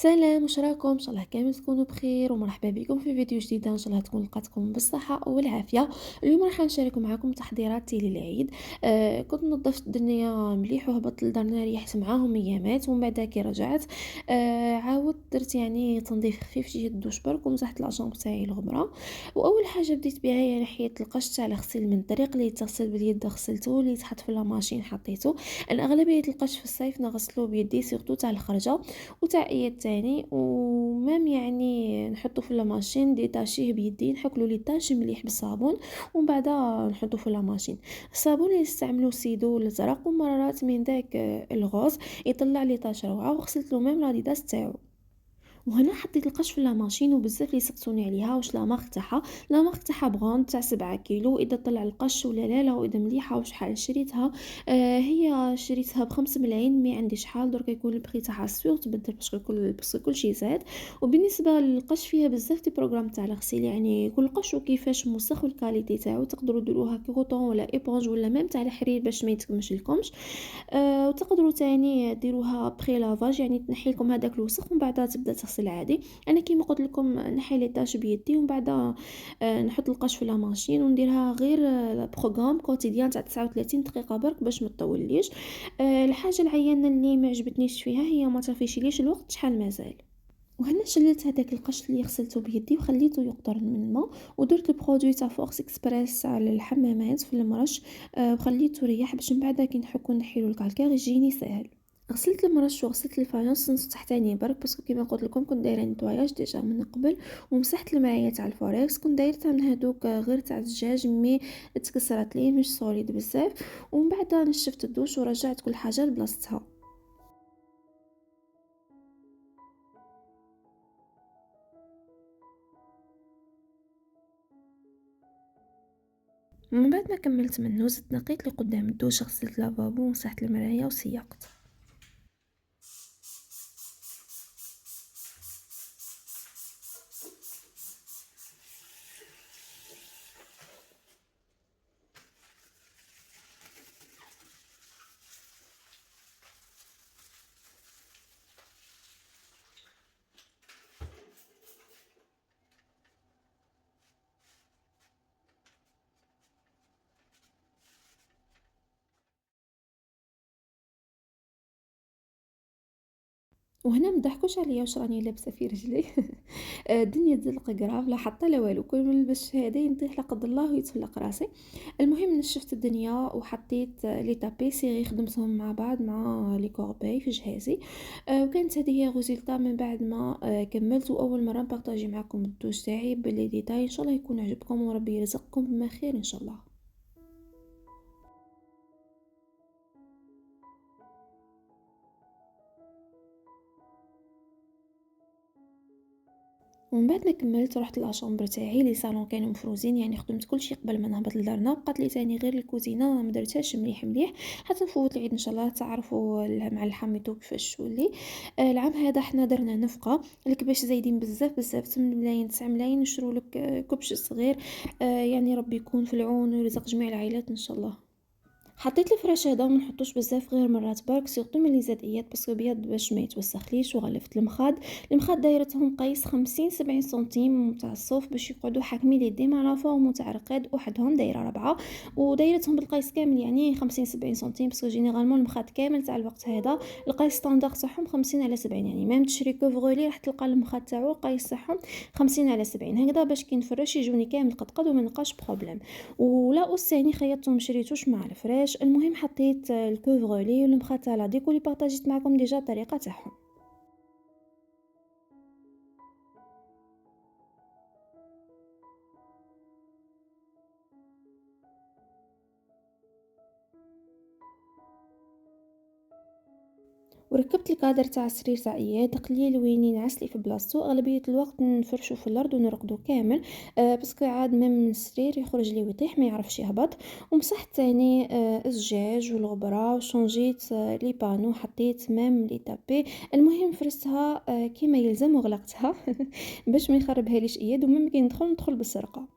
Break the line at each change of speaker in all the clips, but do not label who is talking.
سلام، واش راكم؟ ان شاء الله كامل تكونوا بخير ومرحبا بكم في فيديو جديده. ان شاء الله تكون لقاتكم بالصحه والعافيه. اليوم راح نشارك معكم تحضيراتي للعيد. كنت نظفت الدنيا مليح وهبطت لدارنا ريحت معاهم ايامات، ومن بعد كي رجعت عاودت درت يعني تنظيف خفيف، جيت الدوش برك ومسحت لاشامب تاعي الغبره. واول حاجه بديت بها هي حيت القش تاع الغسيل من الطريق اللي يتغسل باليد غسلته، اللي يتحط في لاماشين حطيته. انا اغلبيه القش في الصيف نغسلو بيدي سيرتو تاع الخرجه وتاع ايد تاني، ومام يعني نحطو في لاماشين ديتاشيه بيدي، نحكلو لي طاش مليح بالصابون ومن بعد نحطو في لاماشين. الصابون اللي نستعملو سيدو الازرق، ومرات من داك الغوز يطلع لي طاش روعه، وغسلت له ميم لاديداس تاعو. وهنا حطيت القش في لاماشين وبزاف اللي سقسوني عليها واش لا مارك تاعها. لا مارك تاعها بغوند تاع 7 كيلو، اذا طلع القش ولا لا واذا مليحه وشحال شريتها. هي شريتها بخمس ملايين، مي عندي شحال درك يكون البري تاعها سيغ تبدل باسكو كل شيء زاد. وبالنسبه للقش فيها بزاف تي بروغرام تاع الغسيل، يعني كل قش وكيفاش موسخ والكاليتي تاعو، تقدروا ديروها كوطون ولا ايبونج ولا ميم تاع الحرير باش ما يتكمش لكمش. وتقدروا تاني ديروها بري لافاج، يعني تنحي لكم هذاك الوسخ ومن بعد تبدا تغسل عادي. انا كيما قلت لكم نحي لي طاش بيدي ومن بعد نحط القش في لا ماشين ونديرها غير بروغرام كوتيديان تاع 39 دقيقه برك باش ما تطوليش. الحاجه العيانه اللي ما عجبتنيش فيها هي ما ترفيشليش الوقت شحال مازال. وهنا شللت هذاك القش اللي غسلته بيدي وخليته يقطر من الماء، ودرت البرودوي تاع فورس اكسبريس على الحمامات في المرش. وخليته يريح باش من بعد كي نحكو نحيلو الكالكير يجيني ساهل. غسلت المرش وغسلت الفايونس نص تحتاني برك، باسكو كيما قلت لكم كنت دايره نيطواياج ديجا من قبل. ومسحت المرايه تاع الفوركس، كنت دايرتها من هادوك غير تاع الدجاج مي تكسرت لي مش سوليد بزاف. ومن بعد نشفت الدوش ورجعت كل حاجه لبلاصتها. من بعد ما كملت منه زدت نقيت لي قدام الدوش، غسلت لافابو ومسحت المرايه وسيقت. وهنا مضحكوش عليا واش راني لابسه في رجلي. الدنيا تزلق قراب لا حتى لا والو، كل ما نلبس هذا ينطيح لا قدر الله ويتفلق راسي. المهم نشفت الدنيا وحطيت لي تابي سيغي خدمتهم مع بعض مع لي كورباي في جهازي. وكانت هذه هي غوزيلتا من بعد ما كملت. واول مره نبارطاجي معكم الدوش تاعي باللي ديتاي، ان شاء الله يكون عجبكم وربي يرزقكم بما خير ان شاء الله. ومن بعد ما كملت رحت لاشومبر تاعي، لي صالون كانوا مفروزين، يعني خدمت كل شيء قبل ما نهبط لدارنا. بقات لي تاني غير الكوزينه ما درتهاش مليح مليح حتى نفوت العيد ان شاء الله. تعرفوا مع الحميتو كيفاش تولي. العام هذا حنا درنا نفقه الكباش زايدين بزاف بزاف، 8 ملايين 9 ملايين نشرو لك كبش صغير. يعني ربي يكون في العون ويرزق جميع العائلات ان شاء الله. حطيت الفراش هذا وما نحطوش بزاف غير مرات برك، سيرتو ملي زاد اياد باسكو بيض باش ما يتوسخليش. وغلفت المخاد دايرتهم قيس 50 70 سنتيم تاع الصوف باش يقعدوا حاكمين يديم على فوق متعرقد وحدهم دايره ربعه. ودايرتهم بالقيس كامل يعني 50 70 سنتيم، باسكو جينيرالمون المخاد كامل تاع الوقت هذا القيس ستاندار تاعهم 50 على 70، يعني ميم تشري كوفغولي راح تلقى المخاد تاعو القيس تاعهم 50 على 70 هكذا، باش كي نفرش يجوني كامل قد وما نلقاش بروبليم. ولا ثاني خيطتهم شريتوش مع الفراش. المهم حطيت الكوفغولي والمخاتله ديك اللي بارطاجيت معكم ديجا الطريقه تاعهم. وركبت الكادر تاع السرير تاع اياد قليل وين ينعس لي في بلاصتو، اغلبيه الوقت نفرشو في الارض ونرقدو كامل. باسكو عاد من السرير يخرج لي ويطيح ما يعرفش يهبط. ومسحت تاني الزجاج والغبره وشونجيت لي بانو، حطيت ميم لي تابي. المهم فرستها كيما يلزم وغلقتها باش ما يخربها ليش اياد، ومهم كي ندخل بالسرقه.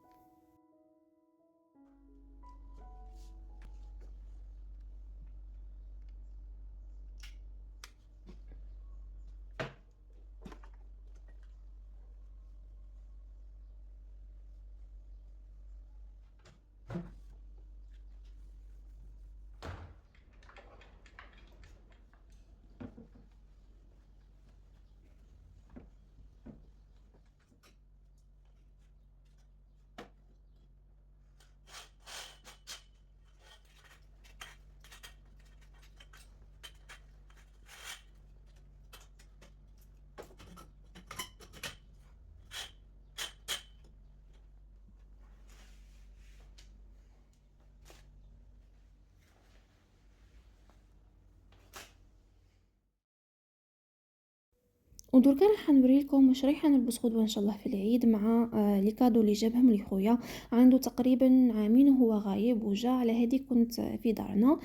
ودركا راح نوري لكم واش رايحه نلبس غدوه ان شاء الله في العيد مع لي كادو اللي جابهم لي خويا. عنده تقريبا عامين وهو غايب وجا على هذه كنت في دارنا.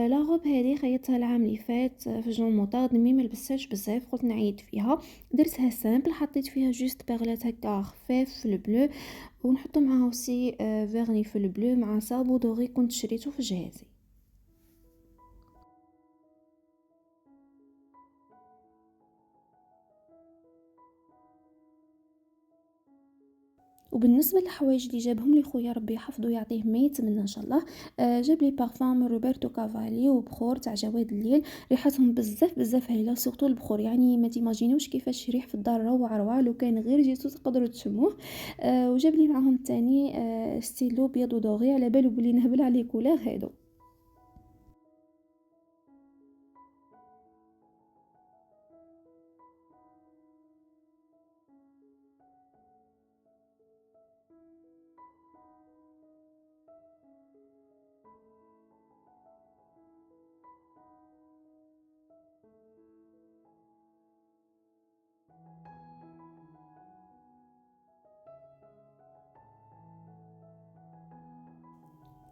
لا غوب هذه خيطتها العام اللي فات في جون موطارد مي ما لبستهاش بزاف قلت نعيد فيها. درتها سامبل حطيت فيها جوست باغلات هكا خفاف في البلو ونحطو معاها اوسي فيرني في البلو مع صابو دوغي كنت شريته في جهازي. وبالنسبة للحوايج اللي جابهم لي خويا ربي يحفظه يعطيه ما يتمنى ان شاء الله، جاب لي بارفان من روبرتو كافالي وبخور تاع جواد الليل. ريحتهم بزاف بزاف هايله سورتو البخور، يعني ما تيماجينوش كيفاش يريح في الدار روعه روعه، لو كان غير جيتو تقدروا تشموه. وجاب لي معاهم تاني ستيلو بيض ودوغي، على بالو بلي نهبل عليه كولور هادو.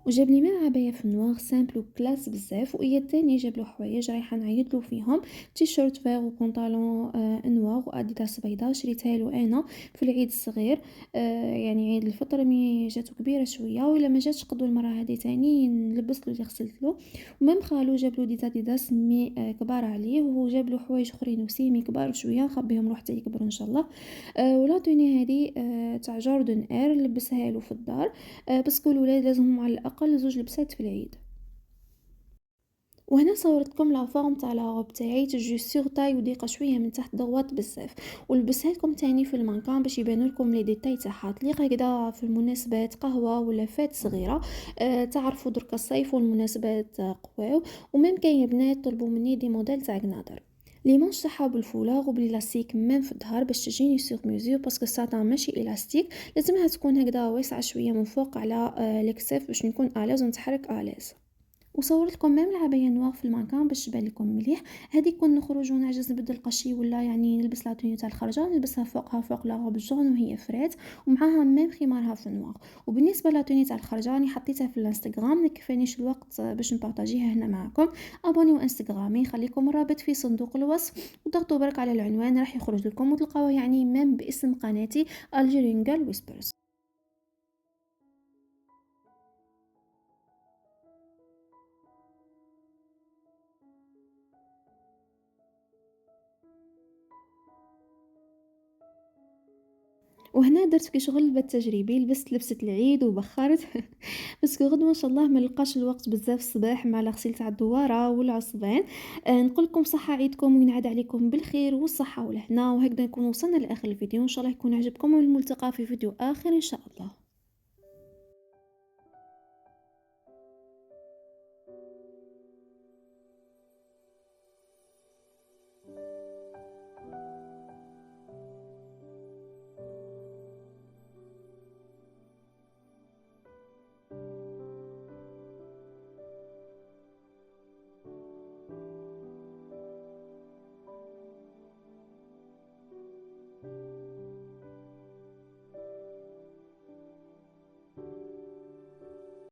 وجاب لي مام عباية في النوار سامبل وكلاس بزاف، واياد تاني جاب له حوايج رايحه نعيطلو فيهم، تيشيرت فيغ وبنطالون نوار واديداس بيضاء شريتها له انا في العيد الصغير. يعني عيد الفطر مي جاتو كبيره شويه، ولا ما جاتش قدو المره هذه تاني نلبس له اللي غسلت له. ومام خالو جاب له ديزاديداس مي كبار عليه، وهو جاب له حوايج اخرين وسي مي كبار شويه نخبيهم له حتى يكبروا ان شاء الله. ولا توني هذه تاع جوردن اير لبسها له في الدار، باسكو الولاد لازمهم على الاقل زوج لبسات في العيد. وهنا صورت لكم لا فورم تاع لا روب تاعي تجي سور تاي وضيقه شويه من تحت ضغط بزاف، ولبسها لكم تاني في المانكان باش يبانوا لكم لي ديتاي تاعها، تليق هكذا في المناسبات قهوه ولا فات صغيره. تعرفوا درك الصيف والمناسبات قواو. وميم كاين بنات طلبوا مني دي موديل تاع قنادر لي مونش تاعها بالفولاغ وبلاستيك ميم في الظهر باش تجيني سور ميزور، باسكو الساطان ماشي الاستيك، لازمها تكون هكذا واسعه شويه من فوق على ليكسيف باش نكون اليز ونتحرك اليز. وصورت لكم ميم العباية نوار في المكان باش تبان لكم مليح. هذه كون نخرج ونعجز نبدل القشي ولا يعني نلبس لا توني تاع الخرجه نلبسها فوقها فوق لا روب جون وهي فريت، ومعاها ميم خمارها في نوار. وبالنسبه لا توني تاع الخرجه راني حطيتها في الانستغرام، ما كفانيش الوقت باش نبارطاجيها هنا معكم. ابونيو انستغرامي خليكم الرابط في صندوق الوصف، وضغطوا برك على العنوان راح يخرج لكم وتلقاوه يعني ميم باسم قناتي Algerian Girl Whispers. وهنا درت كي شغل البت تجريبي، لبست لبسة العيد وبخرت بس غدوة ان شاء الله ما نلقاش الوقت بزاف الصباح مع الغسيل تاع الدواره والعصبان. نقول لكم صحه عيدكم وينعاد عليكم بالخير والصحه والهنا، وهكذا نكون وصلنا لاخر الفيديو، ان شاء الله يكون عجبكم، والملتقى في فيديو اخر ان شاء الله.